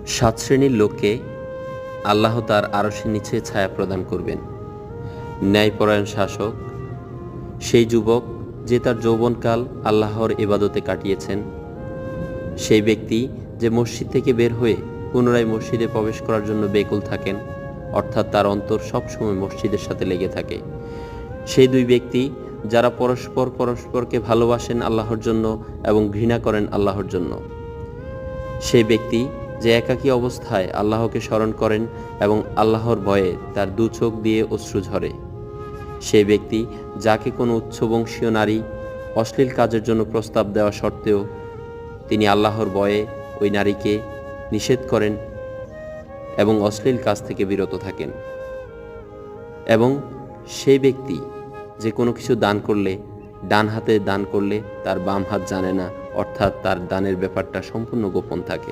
সাত শ্রেণীর লোককে আল্লাহ তার আরশের নিচে ছায়া প্রদান করবেন। ন্যায়পরায়ণ শাসক, সেই যুবক যে তার যৌবনকাল আল্লাহর ইবাদতে কাটিয়েছেন, সেই ব্যক্তি যে মসজিদ থেকে বের হয়ে পুনরায় মসজিদে প্রবেশ করার জন্য বেকুল থাকেন, অর্থাৎ তার অন্তর সবসময় মসজিদের সাথে লেগে থাকে। সেই দুই ব্যক্তি যারা পরস্পরকে ভালোবাসেন আল্লাহর জন্য এবং ঘৃণা করেন আল্লাহর জন্য। সেই ব্যক্তি যে একাকী অবস্থায় আল্লাহকে স্মরণ করেন এবং আল্লাহর ভয়ে তার দু চোখ দিয়ে অশ্রু ঝরে। সেই ব্যক্তি যাকে কোনো উচ্চবংশীয় নারী অশ্লীল কাজের জন্য প্রস্তাব দেওয়া সত্ত্বেও তিনি আল্লাহর ভয়ে ওই নারীকে নিষেধ করেন এবং অশ্লীল কাজ থেকে বিরত থাকেন। এবং সেই ব্যক্তি যে কোনো কিছু দান করলে, ডান হাতে দান করলে তার বাম হাত জানে না, অর্থাৎ তার দানের ব্যাপারটা সম্পূর্ণ গোপন থাকে।